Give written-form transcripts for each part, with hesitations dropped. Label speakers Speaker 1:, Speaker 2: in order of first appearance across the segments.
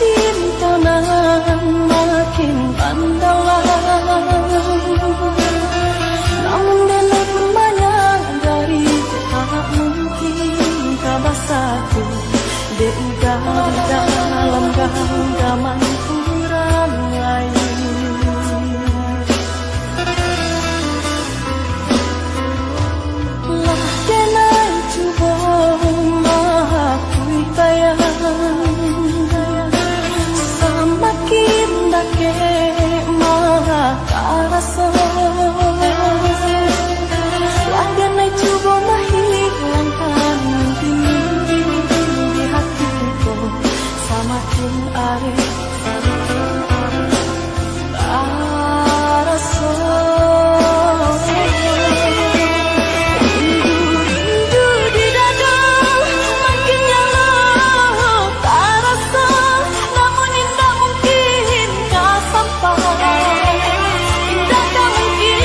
Speaker 1: cinta nan makin pandalam. Namun dene pun menyadari tak mungkin kabar satu. Dia udah di dalam genggaman kurang lain. Lah kenai cuba mahapui bayang. Samakin dake maha karasa. Lah kenai cuba menghilangkan mimpi di hatiku. Samakin arif Indah tak mungkin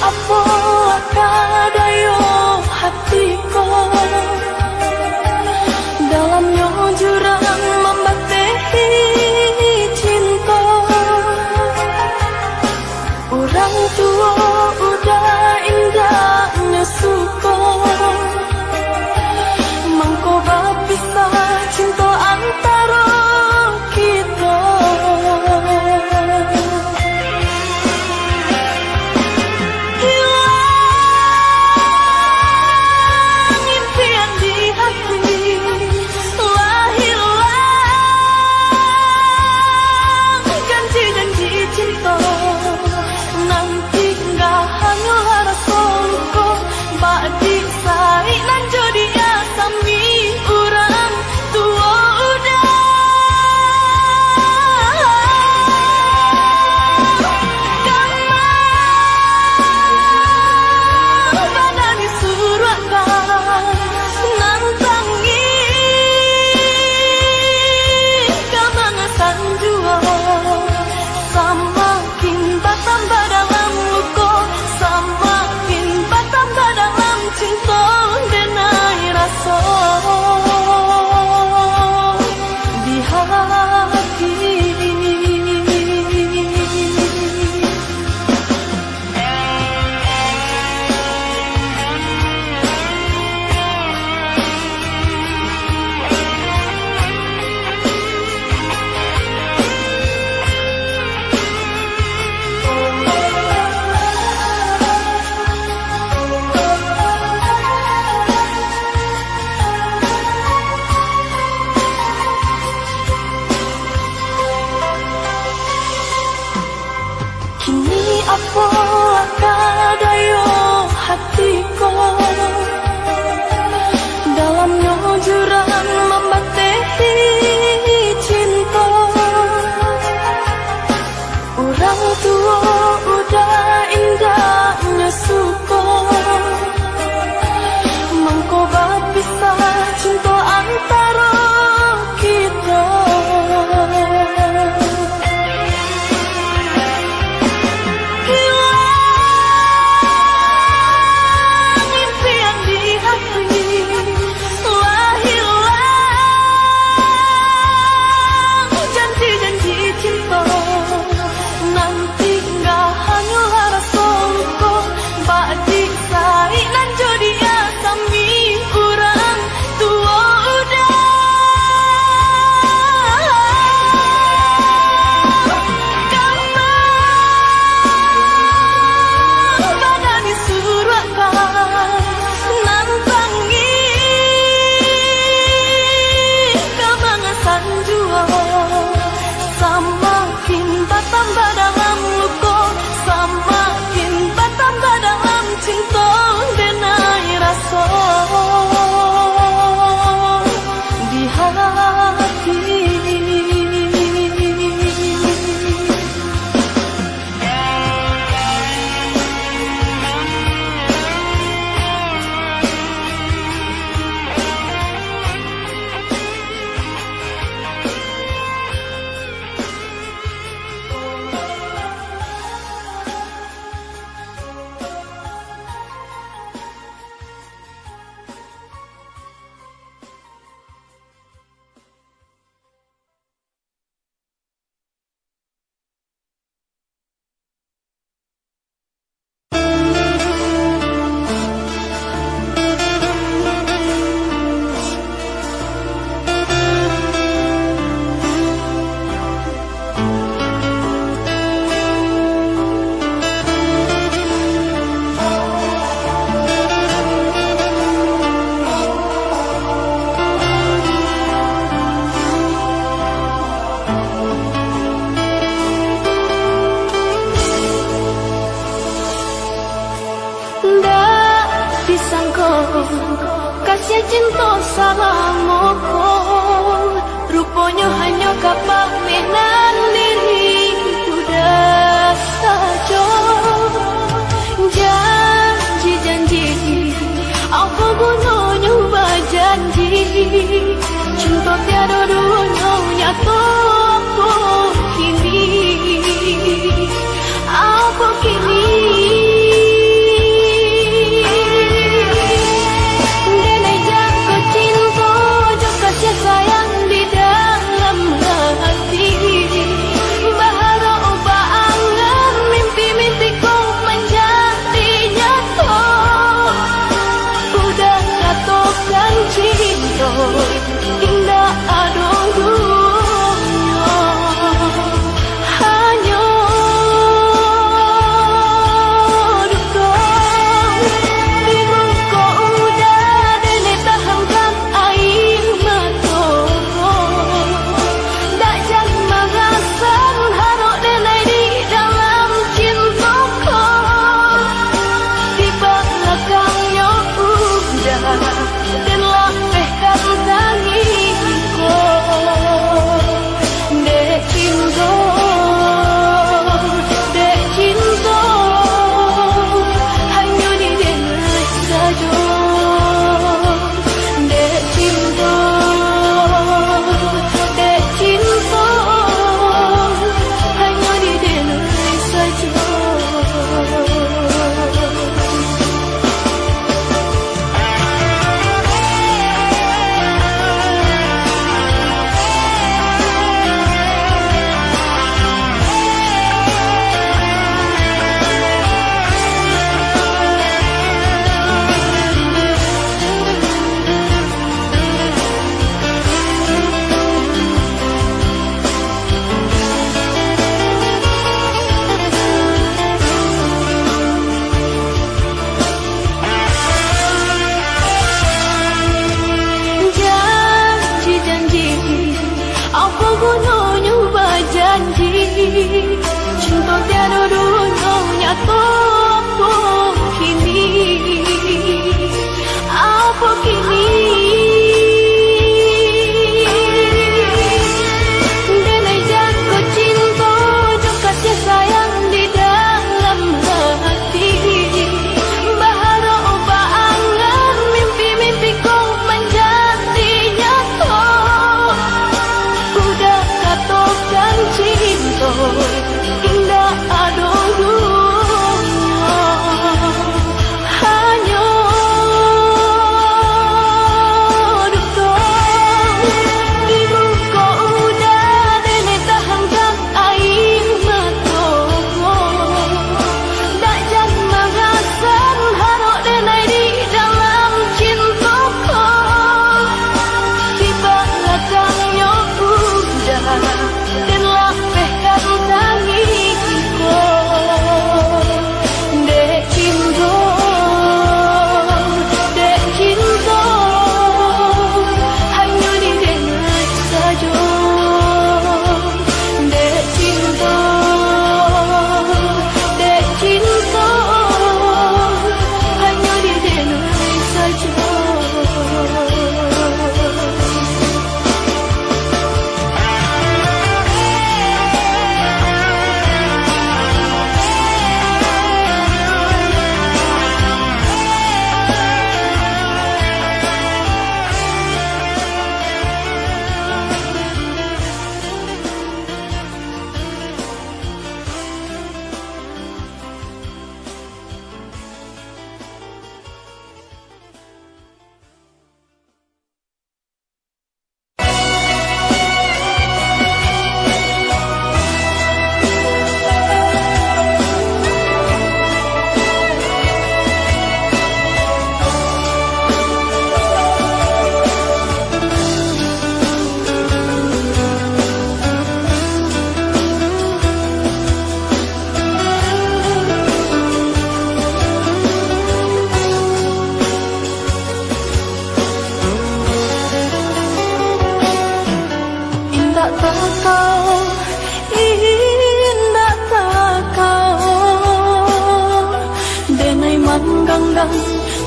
Speaker 1: apa kadayo hatiku dalamnya jurang membatehi cinta. Orang tua udah indahnya suka mangkoba pisah cinta antara kita. Hilang impian di hati, lah hilang janji-janji cinta. Nanti nggak hanya rasa luka, badi sai nan jodi asami urang tua udah. Kamar badani surakan nantangi kamangasan jua samakin bertambah dalam luka, samakin bertambah dalam cinta denai rasa di hati. Kini apa kadayo hatiku dalamnya jurang membatehi cinta. Orang tua udah indahnya suka mangkoba pisah cinta antara kita. Samakin bertambah dalam luka, samakin bertambah dalam cinta denai rasa di hati. Kasih cinta salamuku, rupanya hanya kapaminan diri udah saja. Janji-janji, apa gunanya berjanji? Cinta tiada dunia apa kini? Apa kini?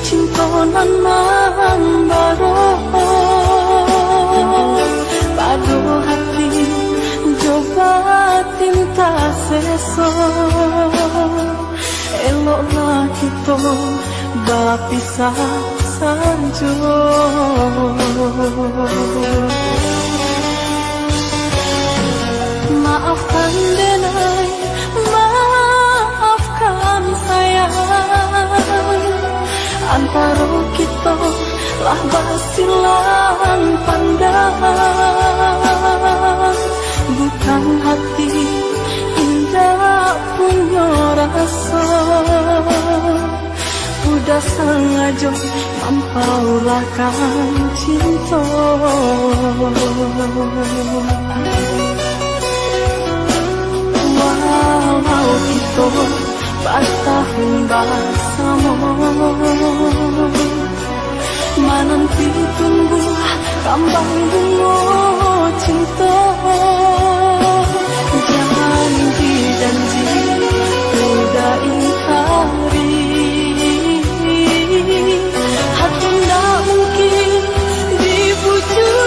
Speaker 1: cinta cintonan baru padu hati coba tinta seso eloklah kita berpisah saja. Maafkan denai, maafkan sayang, antara kita lah bersilang pandang, bukan hati indah punya rasa, udah sengaja mampaulakan cinta. Walau kita bertahun bersama, menanti tunggu kembang bunga cinta. Janji janji udah ingkari, hati tak mungkin dibujuk.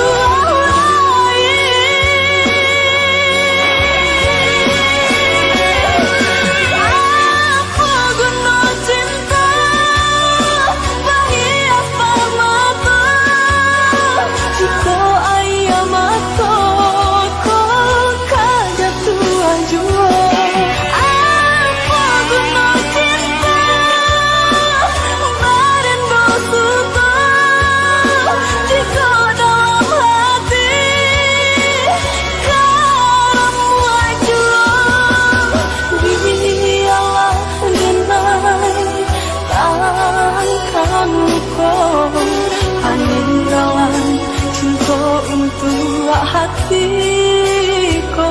Speaker 1: Hatiku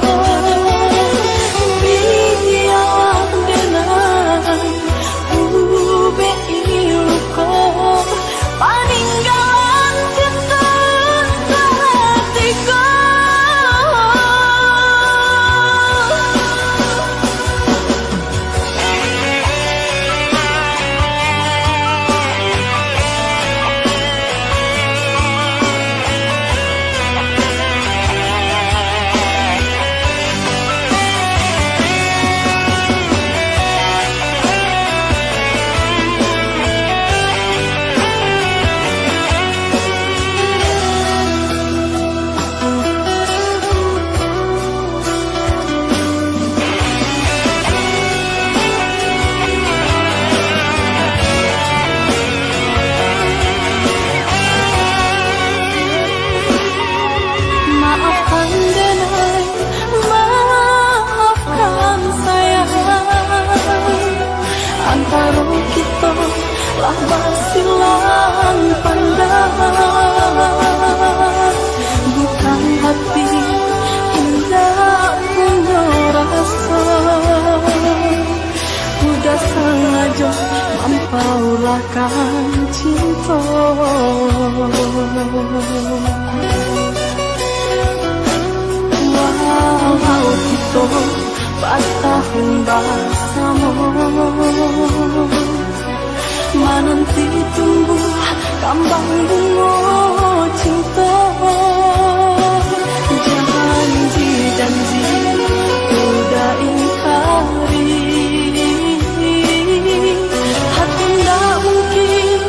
Speaker 1: biar dengan ube ilko paninggalan cinta hatiku. Antara kita lah bersilang pandang, bukan hati indah punya rasa, udah sengaja mampaulakan cinta. Walau kita bertahun bersama, menanti tunggu kembang bunga cinta. Janji janji udah ingkari, hati tak mungkin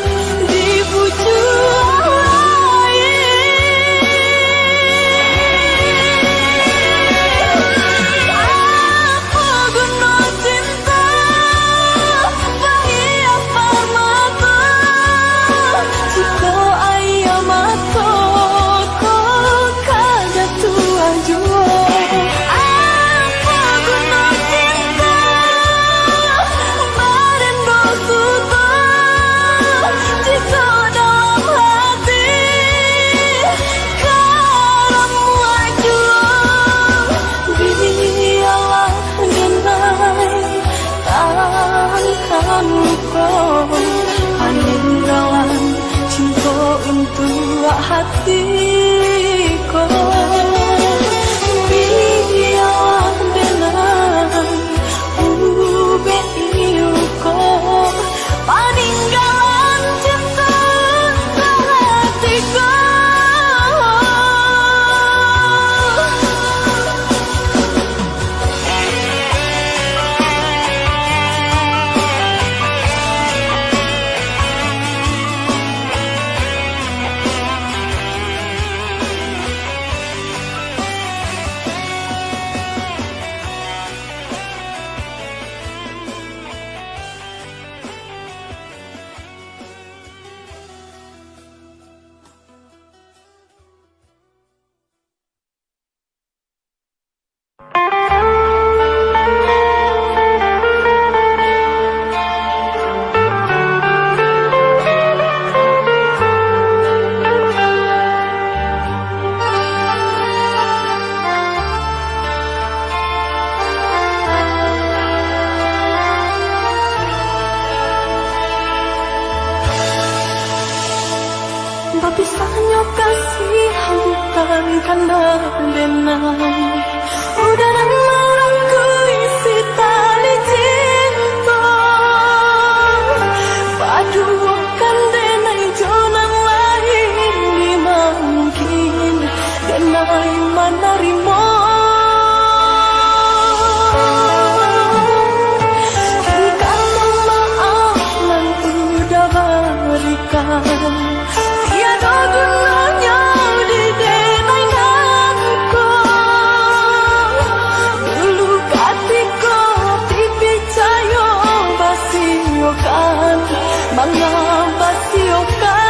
Speaker 1: dibujuk. Peninggalan cinta untuk hatiku biar dengan ube ilko peninggalan kasih bukan karena denai. Udara marahku isi tali cinta. Padukan denai jonan lain di mungkin denai menerima. Tiada gunanya di denai nanko. Dulu katiko tipi cayo basiokan, manga basiokan.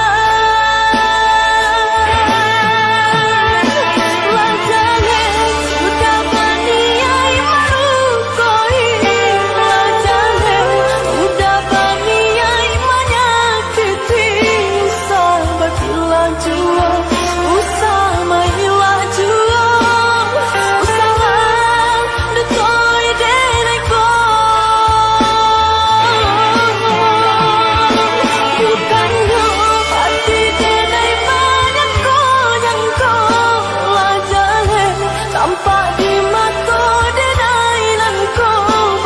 Speaker 1: Lajane sudah baniai marukoi. Lajane sudah baniai menyakiti. Jua, usama ila jua, usama detoi deneko. Bukannya hati denai banyak konyangko. Lajale tampak di mata denai nanko.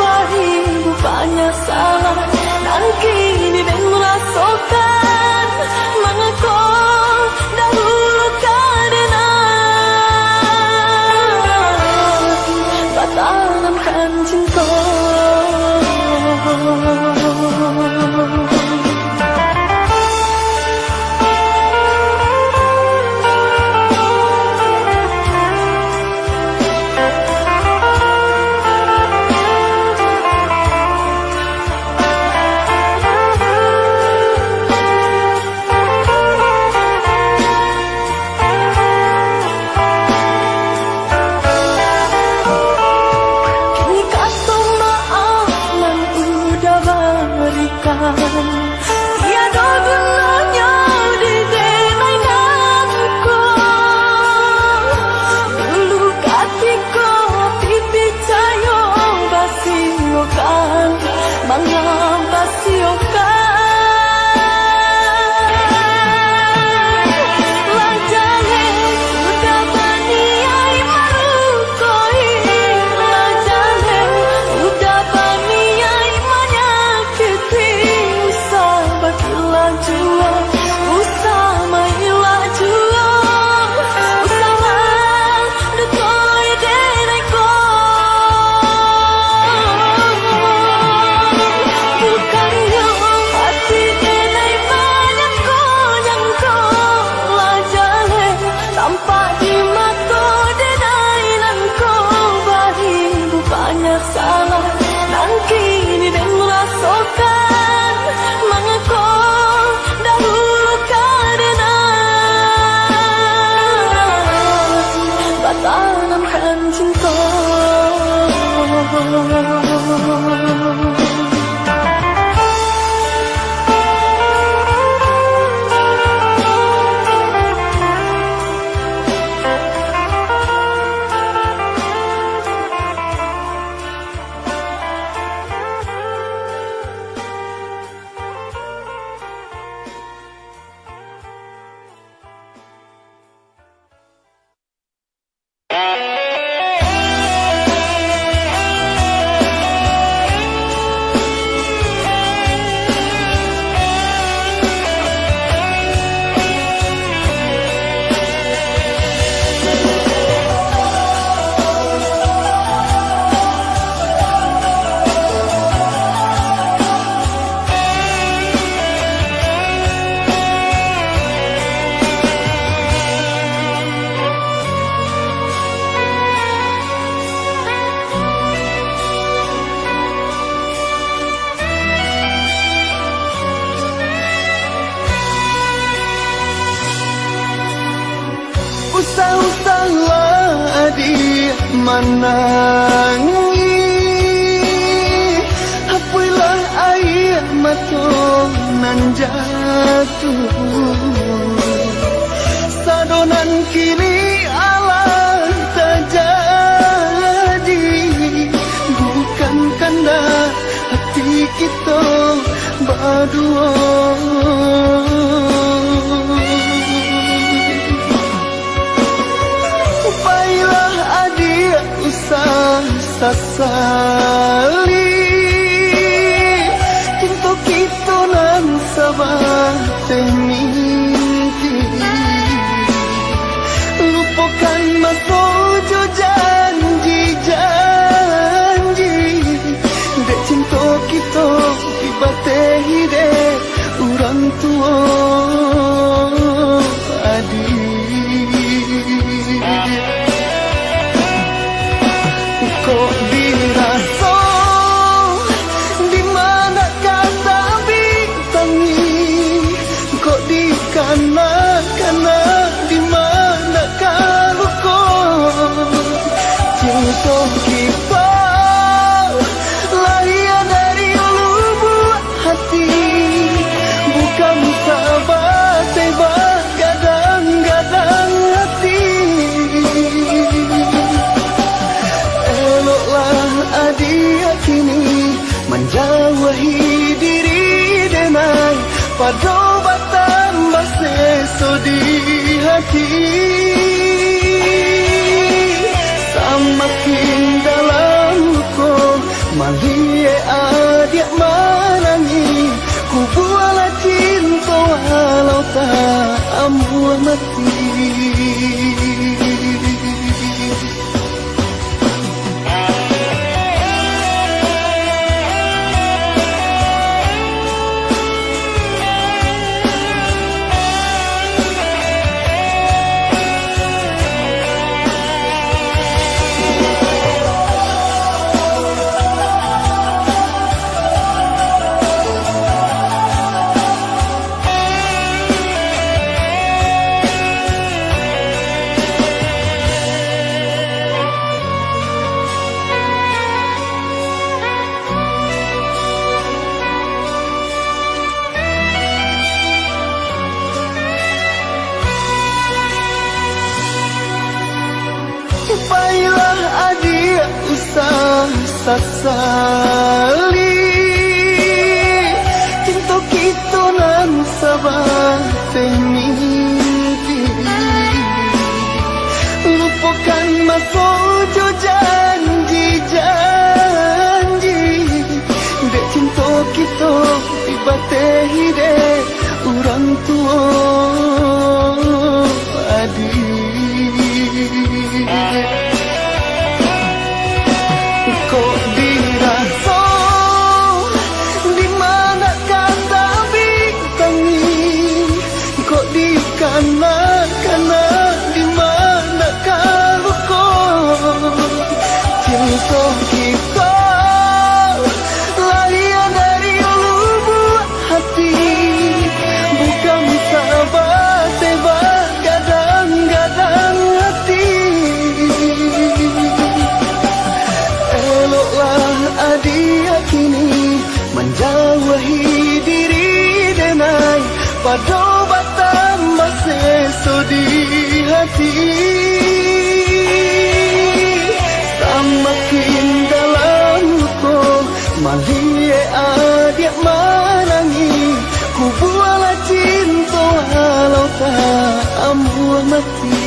Speaker 1: Bahi bupanya salah, dan kini den rasakan mengako. Tanamkan cinta. Tiada gunanya di denai nanko. Dulu katiko tipi cayo basiokan, manga basiokan. Lajane sudah baniai marukoi. Lajane sudah baniai menyakiti. Jua, usama ila jua, usama detoi deneko. Bukannya hati denai banyak konyangko. Lajale tampak di mata denai nanko. Bahi bupanya salah, dan kini den rasakan mengako. Tanamkan cinta.
Speaker 2: Usah-usahlah adik menangi. Hapuilah air mata nan jatuh. Sadonan kini Allah terjadi. Bukan karena hati kita berdua. menjauhi diri denai padobatan baseso di hati. Samakin dalam ko malie adik manangi ku buala cinta walau tak ambuh mati. Baiklah adik usah sasali cinta kita nan sabar mimpi. Lupakan masa jo janji-janji dek cinta kita tiba tehi dek orang tua adik. Kok dirasa di mana kata bintangi, kok dikana-kana di mana kalau kau cinta kita lahir dari lubuk hati, bukan sahabat tebak gadang-gadang hati. Adik kini menjauhi diri denai padobatan baseso di hati. Samakin dalam ko malie adik manangi ku buala cinta walau tak ambuh mati.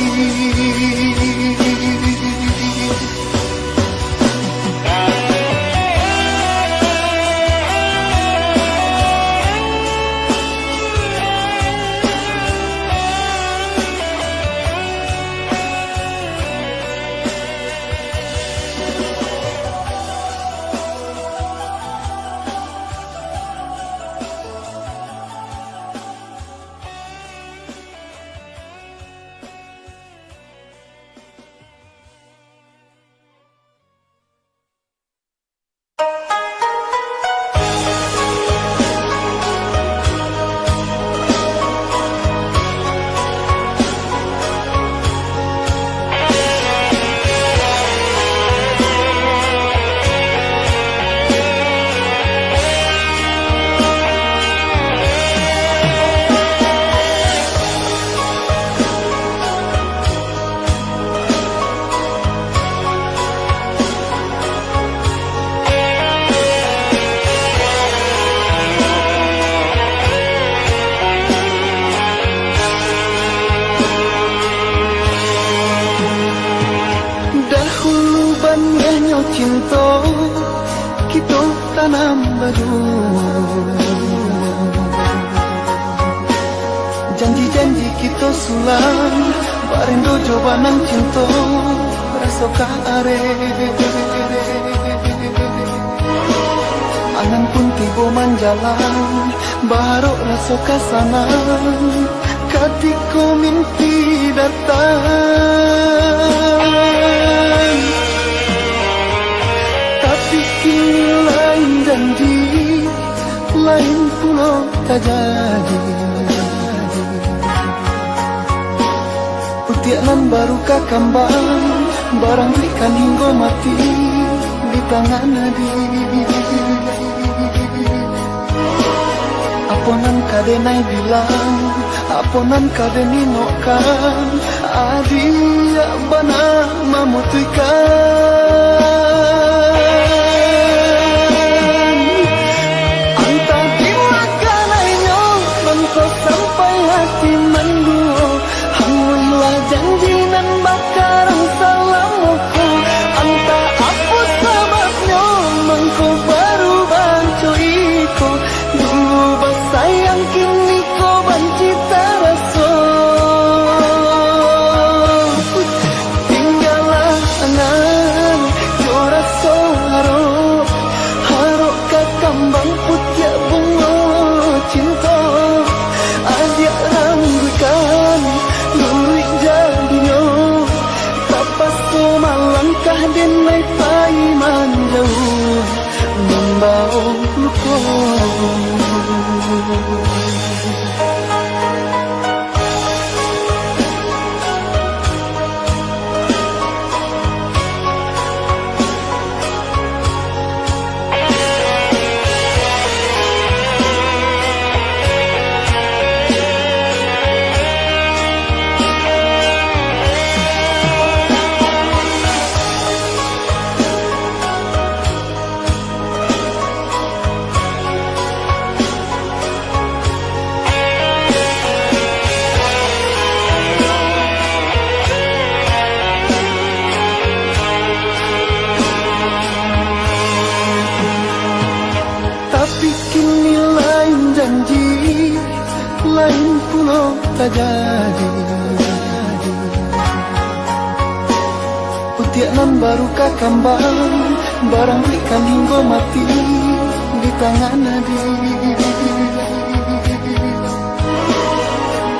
Speaker 2: Cinta kita tanam berdua, janji-janji kita sulam barindo coba nang cinta rasoka are. Angan pun tiba manjalan baru rasoka sana ketika mimpi datang. Kini lain janji, lain pula tak jadi. Utianan baru kakambang, barang berikan hingga mati di tangan nadi. Aponan kadenai bilang, aponan kadeni nokan, adia bana memutuskan. luko. Tapi kini lain janji, lain pula tak jadi. Utiak nan baru kakambang, barang ikan hingga mati di tangan nadi.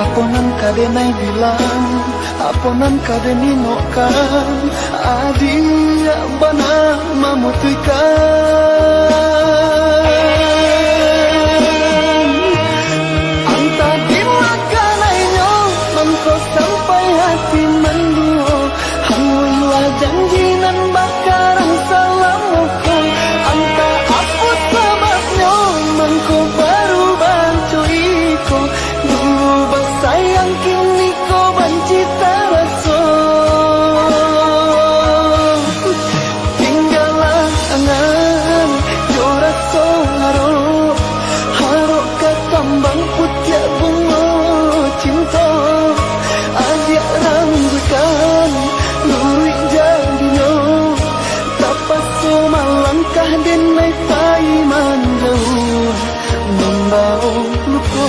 Speaker 2: Aponan kadenai bilang, aponan kadeni nokan, adia bana mamutuikan. Sampai hati menduo, hangwilah janji nan bakarang salamuku. Anta apa sebabnya mangko baru bancuiku. Dulu bersayang kini kau benci terasa. Tinggallah angan jorak soharo, harok ketambang putiak bunga cinta. Ajak ranggukan lurik jadinya, tapas sumalangkah denai pai manjauh membau luka.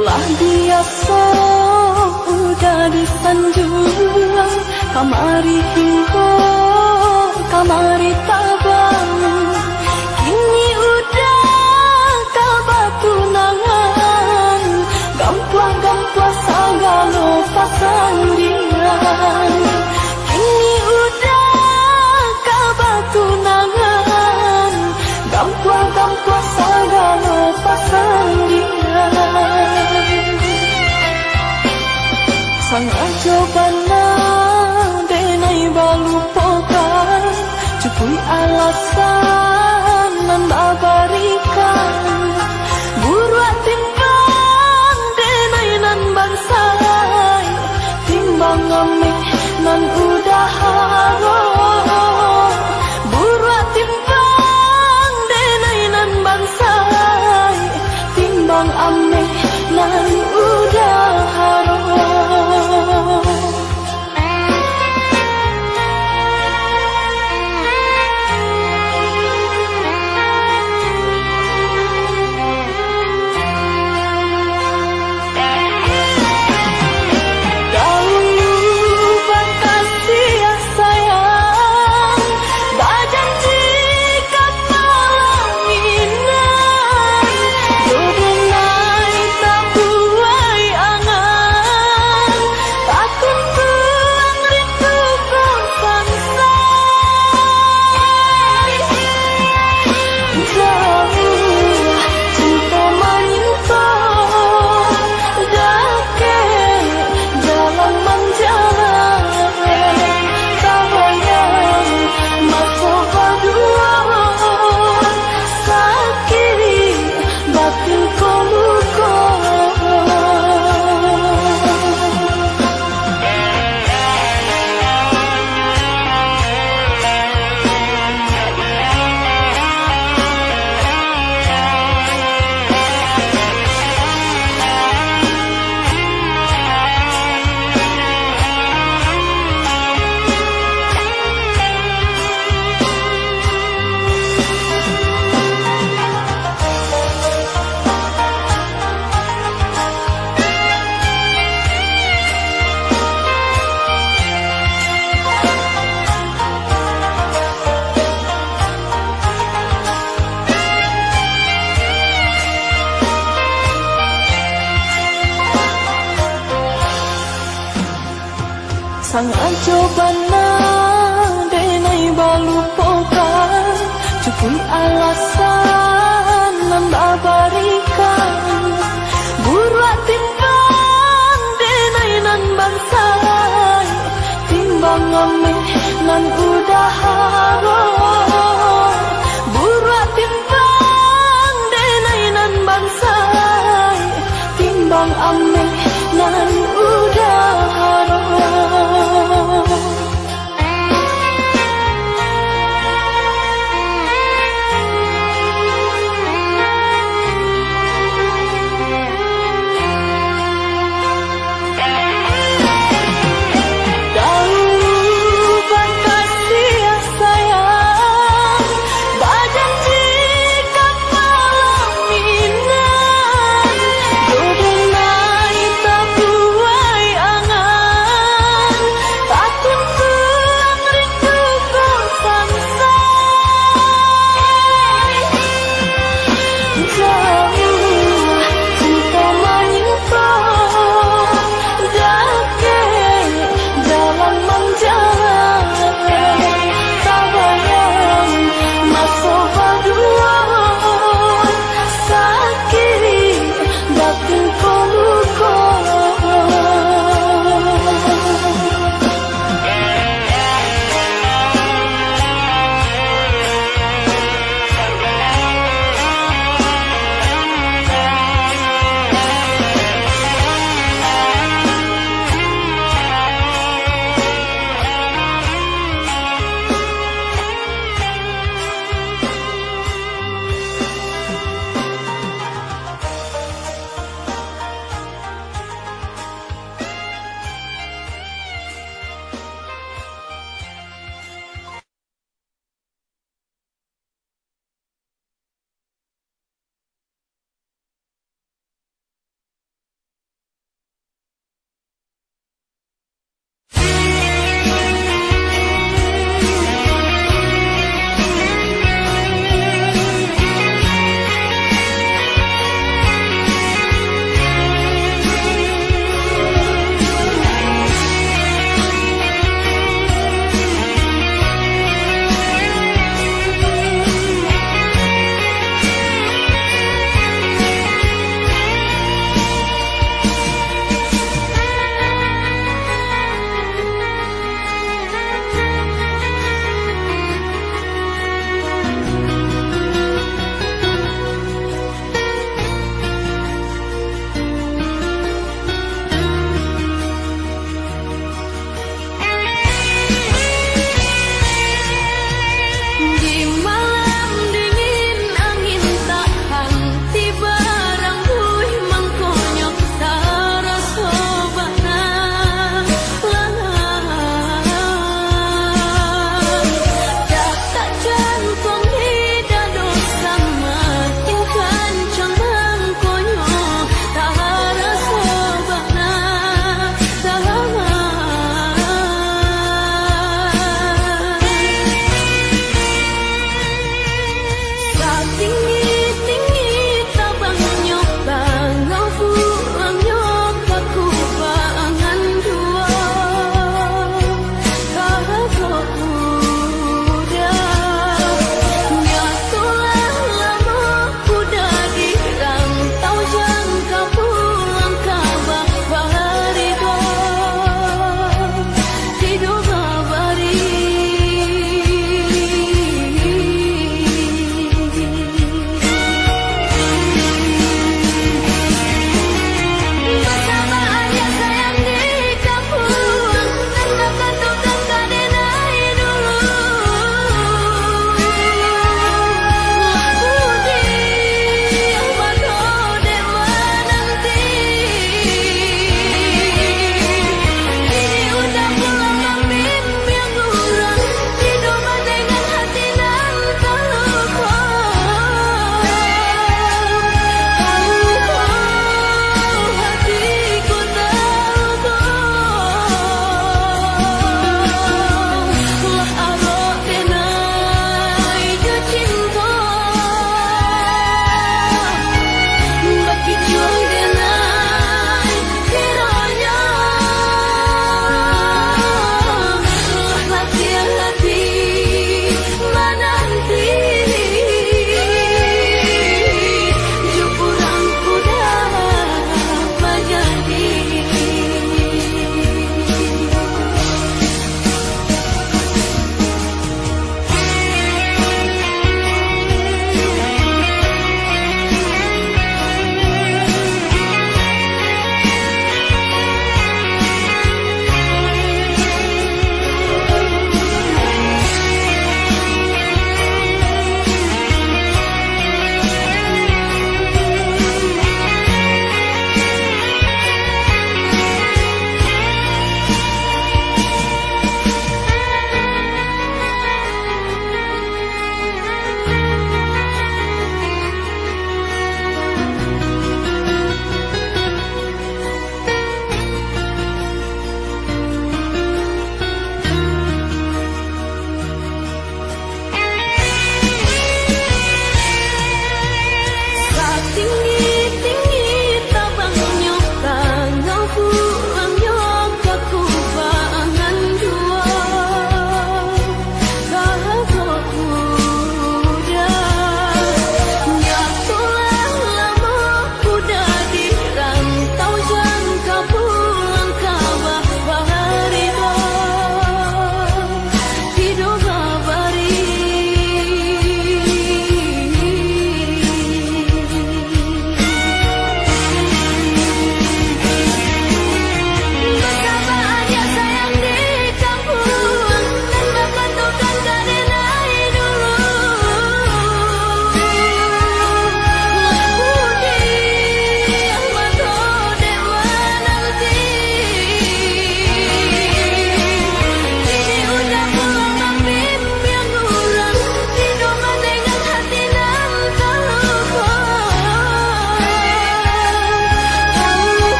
Speaker 1: Lah biasa udah disanjung, kamari hingga kamari tabang. Kini udah kabatunangan, gampang-gampang sagalo pasandian. Kini udah kabatunangan, gampang-gampang sagalo pasandian. Sang ajo bana denai balupokan, cukui alasan nan abarikan. Buruan timbang denai nan bansai, timbang ame nan udah haro. Buruan timbang denai nan bansai, timbang ame nan udah haro. Sang ajo bana denai balupokan, cukui alasan nan abarikan. Buruan timbang denai nan bansai, timbang ame nan udah haro. Buruan timbang denai nan bansai, timbang ame nan udah haro.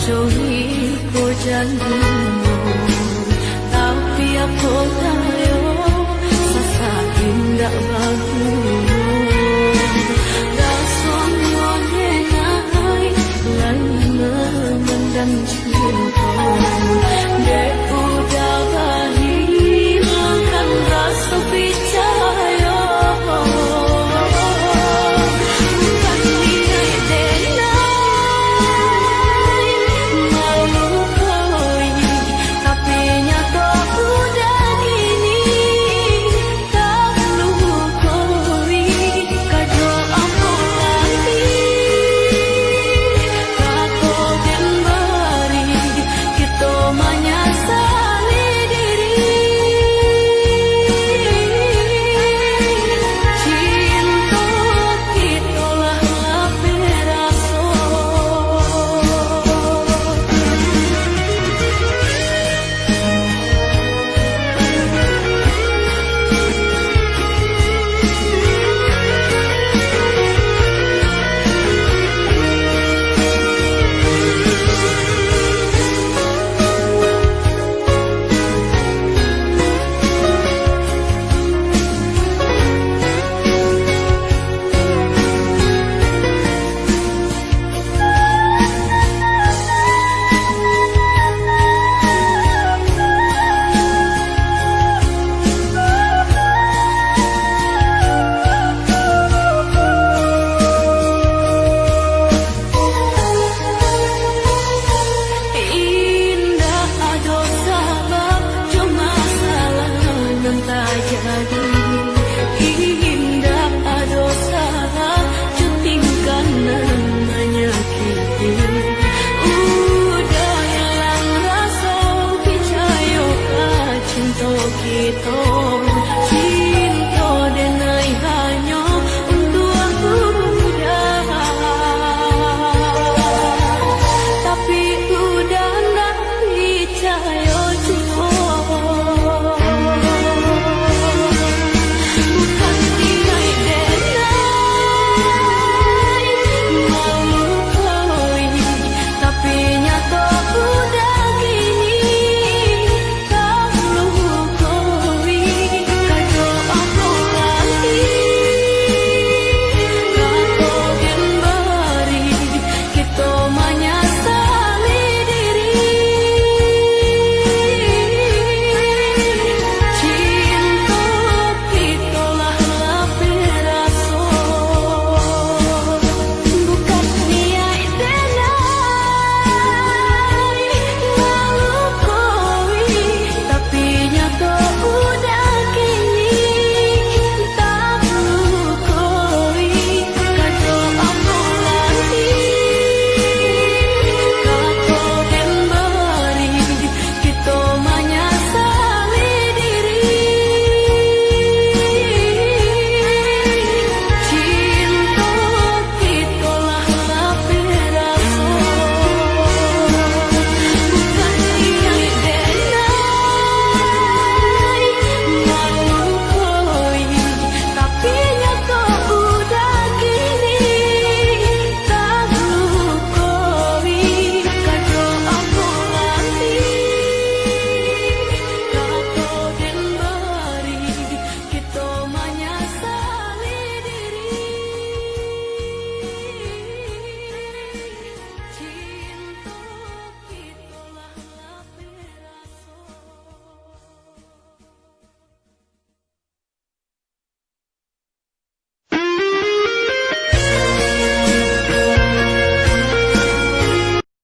Speaker 1: jauhi ko janjimu, tapi aku tak